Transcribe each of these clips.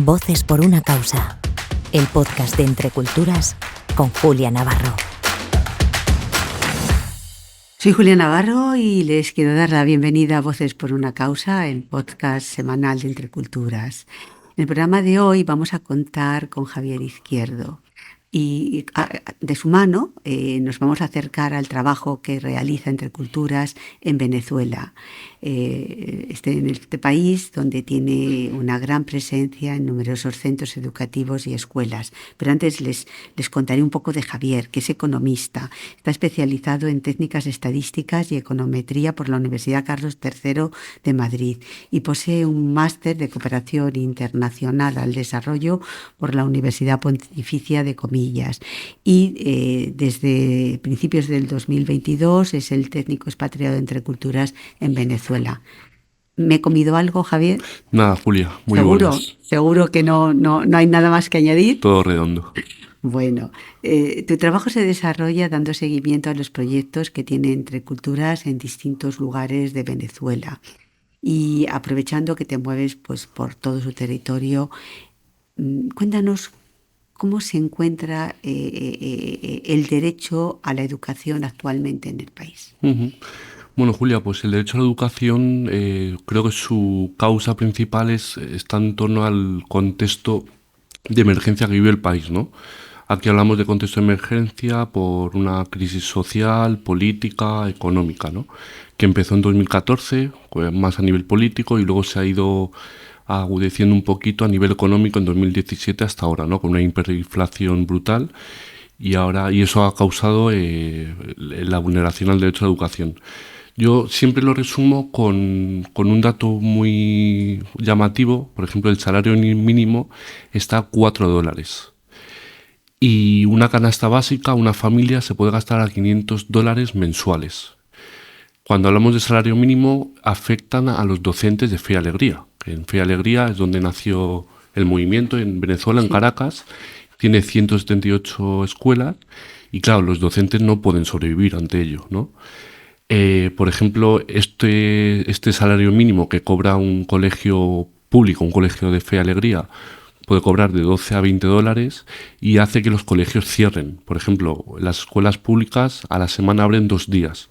Voces por una causa, el podcast de Entre Culturas con Julia Navarro. Soy Julia Navarro y les quiero dar la bienvenida a Voces por una causa, el podcast semanal de Entre Culturas. En el programa de hoy vamos a contar con Javier Izquierdo y de su mano nos vamos a acercar al trabajo que realiza Entre Culturas en Venezuela. En este país donde tiene una gran presencia en numerosos centros educativos y escuelas. Pero antes les contaré un poco de Javier, que es economista. Está especializado en técnicas estadísticas y econometría por la Universidad Carlos III de Madrid y posee un máster de cooperación internacional al desarrollo por la Universidad Pontificia de Comillas. Y desde principios del 2022 es el técnico expatriado de Entre Culturas en Venezuela. ¿Me he comido algo, Javier? Nada, Julia, muy ¿Seguro? buenas. ¿Seguro que no hay nada más que añadir? Todo redondo. Bueno, tu trabajo se desarrolla dando seguimiento a los proyectos que tiene Entre Culturas en distintos lugares de Venezuela y aprovechando que te mueves pues, por todo su territorio, cuéntanos cómo se encuentra el derecho a la educación actualmente en el país. Uh-huh. Bueno, Julia, pues el derecho a la educación creo que su causa principal está en torno al contexto de emergencia que vive el país, ¿no? Aquí hablamos de contexto de emergencia por una crisis social, política, económica, ¿no? Que empezó en 2014, pues más a nivel político, y luego se ha ido agudeciendo un poquito a nivel económico en 2017 hasta ahora, ¿no? Con una hiperinflación brutal y eso ha causado la vulneración al derecho a la educación. Yo siempre lo resumo con un dato muy llamativo. Por ejemplo, el salario mínimo está a $4. Y una canasta básica, una familia, se puede gastar a $500 mensuales. Cuando hablamos de salario mínimo, afectan a los docentes de Fe y Alegría. En Fe y Alegría es donde nació el movimiento en Venezuela, en Caracas. Tiene 178 escuelas y, claro, los docentes no pueden sobrevivir ante ello, ¿no? Por ejemplo, este salario mínimo que cobra un colegio público, un colegio de Fe y Alegría, puede cobrar de $12 a $20 y hace que los colegios cierren. Por ejemplo, las escuelas públicas a la semana abren 2 días,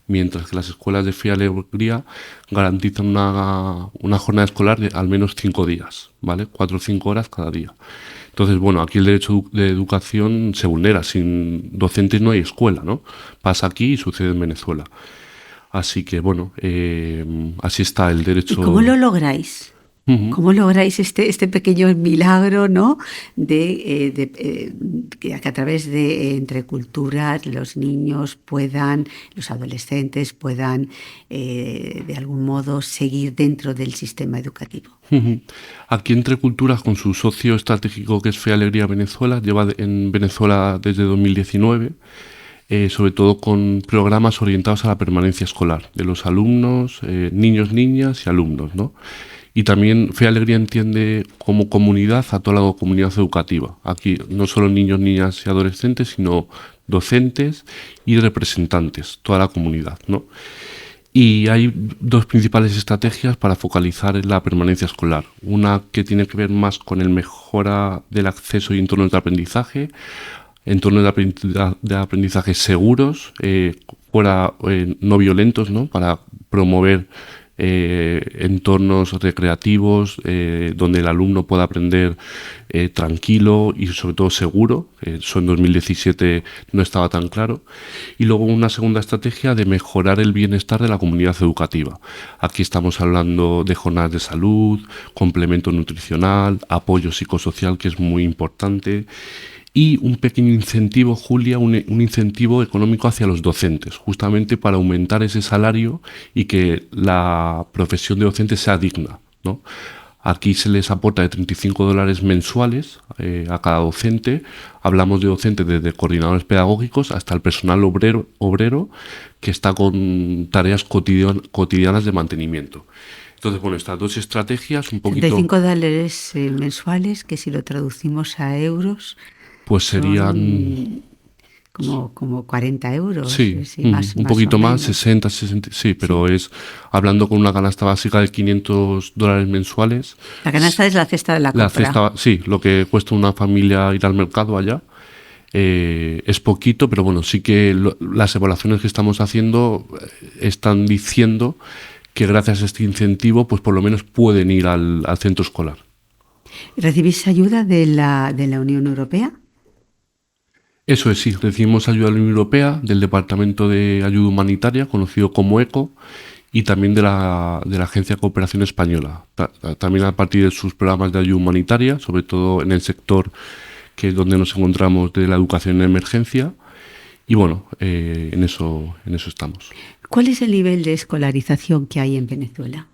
mientras que las escuelas de Fe y Alegría garantizan una jornada escolar de al menos 5 días, ¿vale? 4 o 5 horas cada día. Entonces, bueno, aquí el derecho de educación se vulnera. Sin docentes no hay escuela, ¿no? Pasa aquí y sucede en Venezuela. Así que, bueno, así está el derecho. ¿Y cómo lo lográis? Uh-huh. ¿Cómo lográis este pequeño milagro, ¿no? Que a través de Entre Culturas los niños los adolescentes puedan de algún modo seguir dentro del sistema educativo? Uh-huh. Aquí Entre Culturas, con su socio estratégico que es Fe y Alegría Venezuela, lleva en Venezuela desde 2019, sobre todo con programas orientados a la permanencia escolar de los alumnos, niños, niñas y alumnos, ¿no? Y también Fe y Alegría entiende como comunidad a toda la comunidad educativa. Aquí no solo niños, niñas y adolescentes, sino docentes y representantes, toda la comunidad, ¿no? Y hay 2 principales estrategias para focalizar en la permanencia escolar. Una que tiene que ver más con el mejora del acceso y entornos de aprendizaje, entornos de aprendizaje seguros, no violentos, ¿no? Para promover entornos recreativos donde el alumno pueda aprender tranquilo y sobre todo seguro. Eso en 2017 no estaba tan claro. Y luego una segunda estrategia de mejorar el bienestar de la comunidad educativa. Aquí estamos hablando de jornadas de salud, complemento nutricional, apoyo psicosocial, que es muy importante, y un pequeño incentivo, Julia, un incentivo económico hacia los docentes, justamente para aumentar ese salario y que la profesión de docente sea digna, ¿no? Aquí se les aporta de $35 mensuales a cada docente. Hablamos de docentes desde coordinadores pedagógicos hasta el personal obrero que está con tareas cotidianas de mantenimiento. Entonces, bueno, estas 2 estrategias un poquito... $35 mensuales, que si lo traducimos a euros... Pues serían como 40 euros. Sí, Sí, más, un más o poquito más, menos. 60, 60, sí, pero es hablando con una canasta básica de $500 mensuales. La canasta es la cesta de la La compra. cesta, sí, lo que cuesta una familia ir al mercado allá es poquito, pero bueno, sí que las evaluaciones que estamos haciendo están diciendo que gracias a este incentivo, pues por lo menos pueden ir al centro escolar. ¿Recibís ayuda de la Unión Europea? Eso es, sí, recibimos ayuda de la Unión Europea, del Departamento de Ayuda Humanitaria, conocido como ECO, y también de la Agencia de Cooperación Española. También a partir de sus programas de ayuda humanitaria, sobre todo en el sector que es donde nos encontramos de la educación en emergencia. Y bueno, en eso estamos. ¿Cuál es el nivel de escolarización que hay en Venezuela?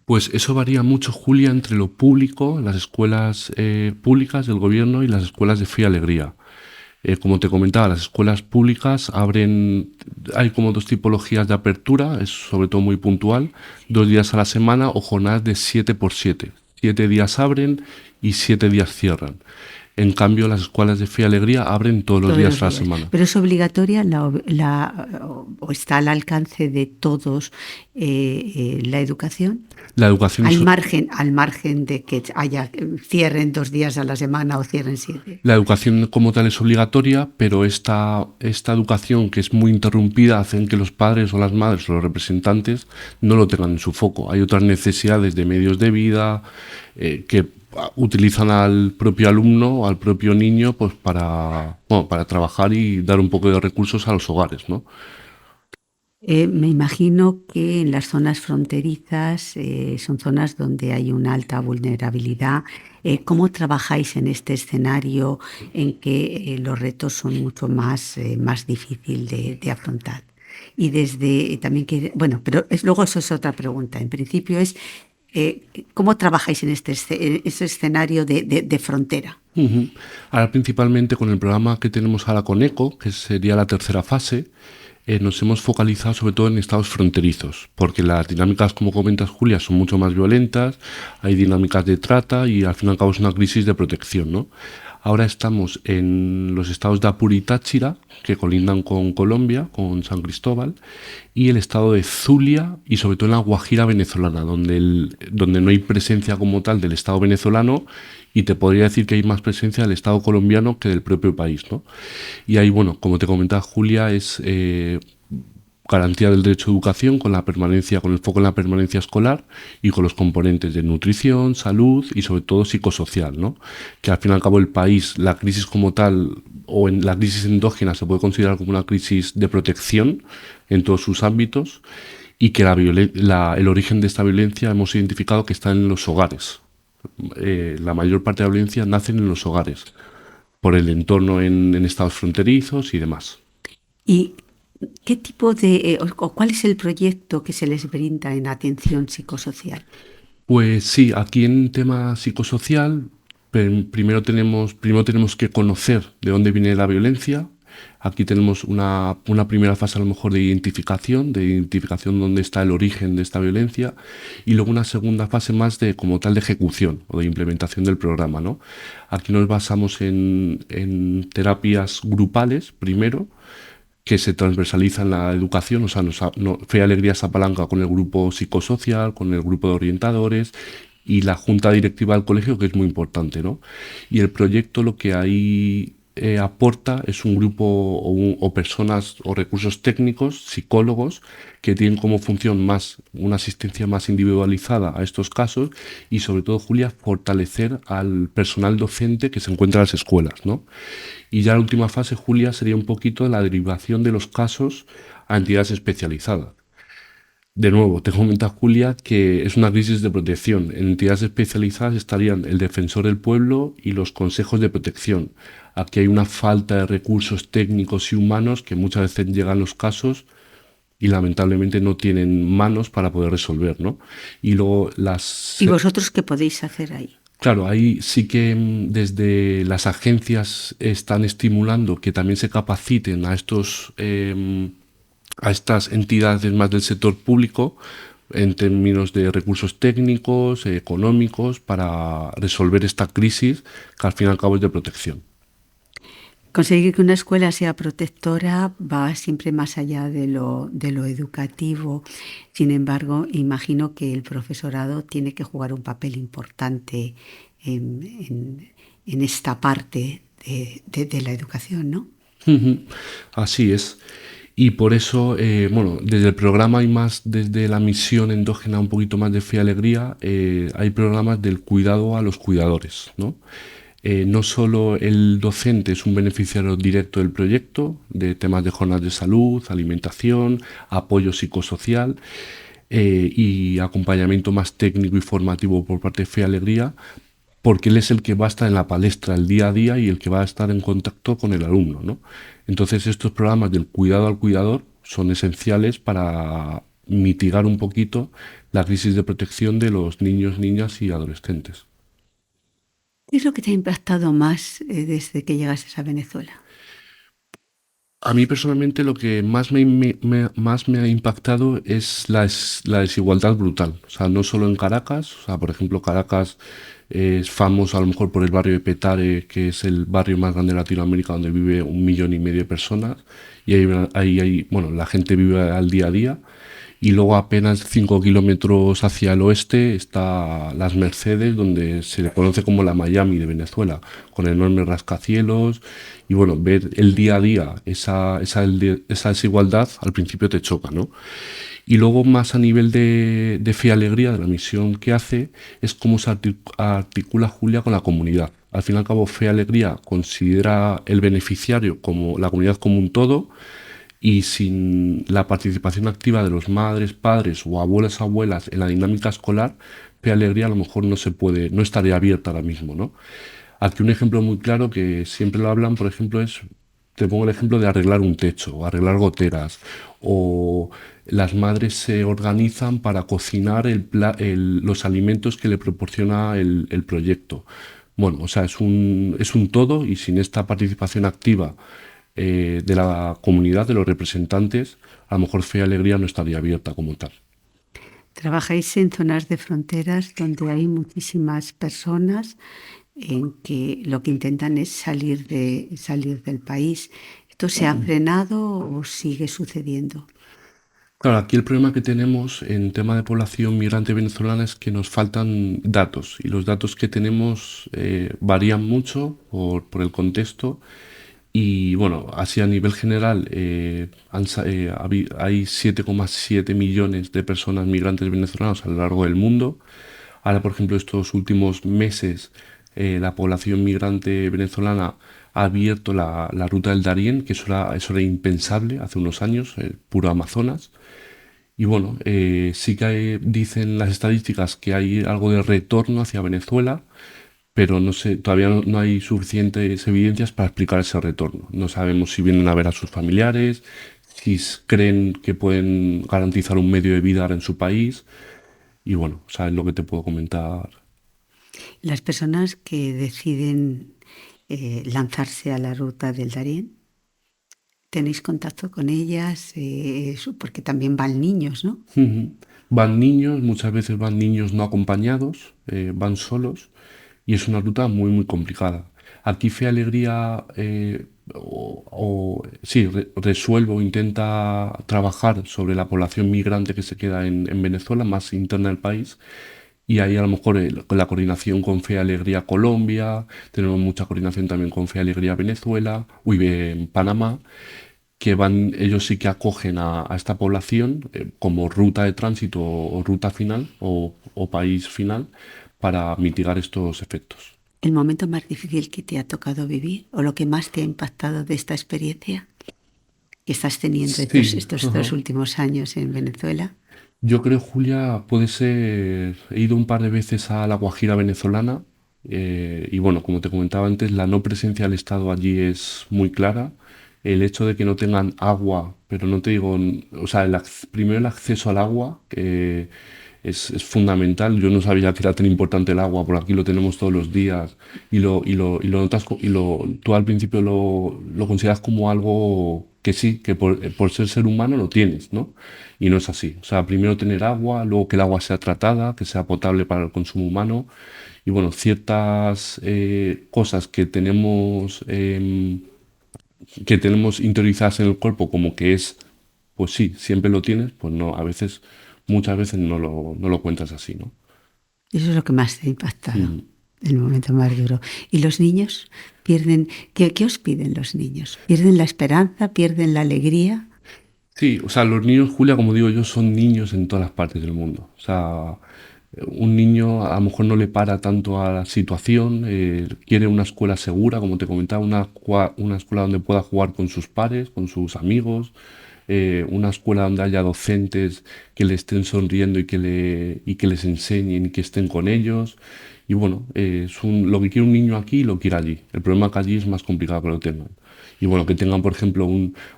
Pues eso varía mucho, Julia, entre lo público, las escuelas públicas del gobierno y las escuelas de fe y alegría. Como te comentaba, las escuelas públicas hay como dos tipologías de apertura, es sobre todo muy puntual, 2 días a la semana o jornadas de 7x7. 7 días abren y 7 días cierran. En cambio, las escuelas de fe y alegría abren todos los Todos días los a la días. semana. ¿Pero es obligatoria o está al alcance de todos la educación? La educación es, Al margen de que cierren 2 días a la semana o cierren 7. la educación como tal es obligatoria, pero esta educación que es muy interrumpida hace que los padres o las madres o los representantes no lo tengan en su foco. Hay otras necesidades de medios de vida que utilizan al propio alumno o al propio niño pues para trabajar y dar un poco de recursos a los hogares, ¿no? Me imagino que en las zonas fronterizas son zonas donde hay una alta vulnerabilidad. ¿Cómo trabajáis en este escenario en que los retos son mucho más difícil de afrontar? Y también que, bueno, pero luego eso es otra pregunta. En principio es ¿cómo trabajáis en este escenario de frontera? Ujú. Ahora principalmente con el programa que tenemos ahora con ECO, que sería la tercera fase, nos hemos focalizado sobre todo en estados fronterizos, porque las dinámicas, como comentas Julia, son mucho más violentas, hay dinámicas de trata y al fin y al cabo es una crisis de protección, ¿no? Ahora estamos en los estados de Apure y Táchira, que colindan con Colombia, con San Cristóbal, y el estado de Zulia y sobre todo en la Guajira venezolana, donde no hay presencia como tal del estado venezolano y te podría decir que hay más presencia del estado colombiano que del propio país, ¿no? Y ahí, bueno, como te comentaba Julia, es garantía del derecho a educación con el foco en la permanencia escolar y con los componentes de nutrición, salud y sobre todo psicosocial, ¿no? Que al fin y al cabo el país, la crisis como tal o en la crisis endógena se puede considerar como una crisis de protección en todos sus ámbitos y que el origen de esta violencia hemos identificado que está en los hogares. La mayor parte de la violencia nace en los hogares por el entorno en estados fronterizos y demás. ¿Y qué tipo o cuál es el proyecto que se les brinda en atención psicosocial? Pues sí, aquí en tema psicosocial, primero tenemos que conocer de dónde viene la violencia. Aquí tenemos una primera fase a lo mejor de identificación dónde está el origen de esta violencia y luego una segunda fase más de como tal de ejecución o de implementación del programa, ¿no? Aquí nos basamos en terapias grupales primero, que se transversaliza en la educación, o sea, Fe y Alegría se apalanca con el grupo psicosocial, con el grupo de orientadores y la junta directiva del colegio, que es muy importante, ¿no? Y el proyecto lo que ahí aporta es un grupo o personas o recursos técnicos, psicólogos, que tienen como función una asistencia más individualizada a estos casos y sobre todo, Julia, fortalecer al personal docente que se encuentra en las escuelas, ¿no? Y ya la última fase, Julia, sería un poquito la derivación de los casos a entidades especializadas. De nuevo, te comenta Julia que es una crisis de protección. En entidades especializadas estarían el defensor del pueblo y los consejos de protección. Aquí hay una falta de recursos técnicos y humanos que muchas veces llegan los casos y lamentablemente no tienen manos para poder resolver, ¿no? Y luego ¿Y vosotros qué podéis hacer ahí? Claro, ahí sí que desde las agencias están estimulando que también se capaciten a estas entidades más del sector público en términos de recursos técnicos, económicos, para resolver esta crisis que al fin y al cabo es de protección. Conseguir que una escuela sea protectora va siempre más allá de lo educativo. Sin embargo, imagino que el profesorado tiene que jugar un papel importante en esta parte de la educación, ¿no? Ujú. Así es. Y por eso, bueno, desde el programa y más desde la misión endógena un poquito más de Fe y Alegría, hay programas del cuidado a los cuidadores, ¿no? No solo el docente es un beneficiario directo del proyecto, de temas de jornadas de salud, alimentación, apoyo psicosocial y acompañamiento más técnico y formativo por parte de Fe y Alegría, porque él es el que va a estar en la palestra el día a día y el que va a estar en contacto con el alumno, ¿no? Entonces estos programas del cuidado al cuidador son esenciales para mitigar un poquito la crisis de protección de los niños, niñas y adolescentes. ¿Qué es lo que te ha impactado más desde que llegaste a Venezuela? A mí personalmente lo que más me ha impactado es la desigualdad brutal. O sea, no solo en Caracas, o sea, por ejemplo, Caracas es famoso a lo mejor por el barrio de Petare, que es el barrio más grande de Latinoamérica donde vive 1,5 millones de personas y bueno, la gente vive al día a día. Y luego apenas 5 kilómetros hacia el oeste está Las Mercedes, donde se le conoce como la Miami de Venezuela, con enormes rascacielos. Y bueno, ver el día a día esa desigualdad al principio te choca, ¿no? Y luego más a nivel de Fe y Alegría, de la misión que hace, es cómo se articula Julia con la comunidad. Al fin y al cabo, Fe y Alegría considera el beneficiario como la comunidad como un todo, y sin la participación activa de los madres, padres o abuelas, abuelas en la dinámica escolar, Fe y Alegría a lo mejor no estaría abierta ahora mismo, ¿no? Aquí un ejemplo muy claro que siempre lo hablan, por ejemplo, te pongo el ejemplo de arreglar un techo, o arreglar goteras, o las madres se organizan para cocinar los alimentos que le proporciona el proyecto. Bueno, o sea, es un todo, y sin esta participación activa de la comunidad, de los representantes, a lo mejor Fe y Alegría no estaría abierta como tal. Trabajáis en zonas de fronteras donde hay muchísimas personas en que lo que intentan es salir del país. ¿Esto se ha frenado o sigue sucediendo? Claro, aquí el problema que tenemos en tema de población migrante venezolana es que nos faltan datos, y los datos que tenemos varían mucho por el contexto. Y bueno, así a nivel general hay 7,7 millones de personas migrantes venezolanas a lo largo del mundo. Ahora, por ejemplo, estos últimos meses la población migrante venezolana ha abierto la ruta del Darién, que eso era impensable hace unos años, puro Amazonas. Y bueno, sí que dicen las estadísticas que hay algo de retorno hacia Venezuela, pero no sé, todavía no hay suficientes evidencias para explicar ese retorno. No sabemos si vienen a ver a sus familiares, si creen que pueden garantizar un medio de vida ahora en su país. Y bueno, sabes lo que te puedo comentar. Las personas que deciden lanzarse a la ruta del Darién, ¿tenéis contacto con ellas? Porque también van niños, ¿no? Ujú. Van niños, muchas veces van niños no acompañados, van solos, y es una ruta muy, muy complicada. Aquí Fe y Alegría, sí, resuelve o intenta trabajar sobre la población migrante que se queda en Venezuela, más interna del país, y ahí a lo mejor con la coordinación con Fe y Alegría Colombia, tenemos mucha coordinación también con Fe y Alegría Venezuela, en Panamá, que ellos sí que acogen a esta población como ruta de tránsito o ruta final o país final para mitigar estos efectos. ¿El momento más difícil que te ha tocado vivir o lo que más te ha impactado de esta experiencia que estás teniendo Sí, estos ajá. 2 últimos años en Venezuela? Yo creo, Julia, puede ser, he ido un par de veces a la Guajira venezolana, y bueno, como te comentaba antes, la no presencia del Estado allí es muy clara. El hecho de que no tengan agua, pero no te digo, o sea, primero el acceso al agua es fundamental. Yo no sabía que era tan importante el agua, por aquí lo tenemos todos los días, y lo notas, tú al principio lo consideras como algo que sí, que por ser humano lo tienes, ¿no? Y no es así. O sea, primero tener agua, luego que el agua sea tratada, que sea potable para el consumo humano. Y bueno, ciertas cosas que tenemos que tenemos interiorizadas en el cuerpo como que es, pues sí, siempre lo tienes, pues no, muchas veces no lo cuentas así, ¿no? Eso es lo que más te ha impactado, Mm. el momento más duro. ¿Y los niños pierden? ¿Qué os piden los niños? ¿Pierden la esperanza? ¿Pierden la alegría? Sí, o sea, los niños, Julia, como digo yo, son niños en todas las partes del mundo. O sea, un niño a lo mejor no le para tanto a la situación, quiere una escuela segura, como te comentaba, una escuela donde pueda jugar con sus pares, con sus amigos, una escuela donde haya docentes que le estén sonriendo y que les enseñen y que estén con ellos. Y bueno, lo que quiere un niño aquí lo quiere allí. El problema es que allí es más complicado que lo tengan. Y bueno, que tengan, por ejemplo,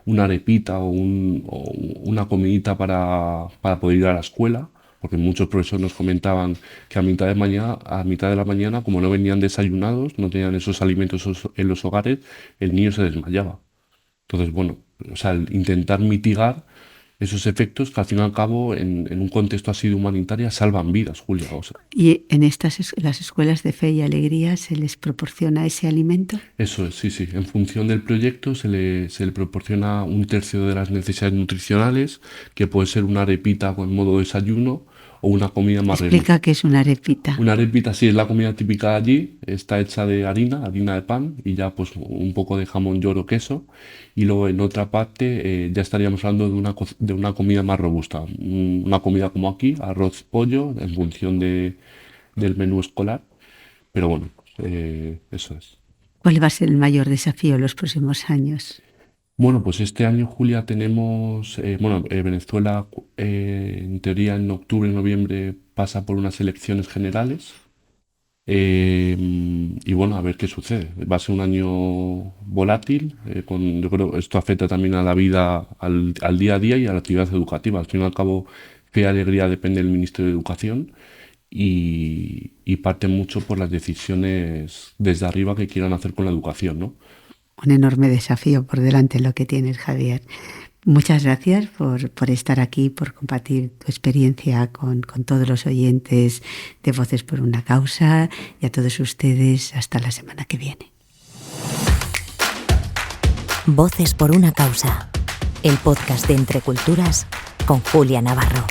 una arepita o una comidita para poder ir a la escuela, porque muchos profesores nos comentaban que a mitad de la mañana, como no venían desayunados, no tenían esos alimentos en los hogares, el niño se desmayaba. Entonces, bueno, o sea, el intentar mitigar esos efectos que al fin y al cabo, en un contexto así de humanitaria, salvan vidas, Julia. O sea, ¿Y en las escuelas de fe y alegría se les proporciona ese alimento? eso es, sí, sí. En función del proyecto se le proporciona un tercio de las necesidades nutricionales, que puede ser una arepita en modo desayuno o una comida más Explica qué es una arepita. Una arepita sí es la comida típica de allí, está hecha de harina de pan y ya pues un poco de jamón, york o queso. Y luego en otra parte ya estaríamos hablando de una comida más robusta, una comida como aquí, arroz, pollo, en función del menú escolar. Pero bueno, eso es. ¿Cuál va a ser el mayor desafío en los próximos años? Bueno, pues este año, Julia, tenemos, Venezuela, en teoría en octubre, noviembre pasa por unas elecciones generales. Y bueno, a ver qué sucede. Va a ser un año volátil, yo creo que esto afecta también a la vida, al día a día y a la actividad educativa. Al fin y al cabo, Fe y Alegría depende del Ministerio de Educación y parte mucho por las decisiones desde arriba que quieran hacer con la educación, ¿no? Un enorme desafío por delante lo que tienes, Javier. Muchas gracias por estar aquí, por compartir tu experiencia con todos los oyentes de Voces por una Causa y a todos ustedes hasta la semana que viene. Voces por una Causa, el podcast de Entre Culturas con Julia Navarro.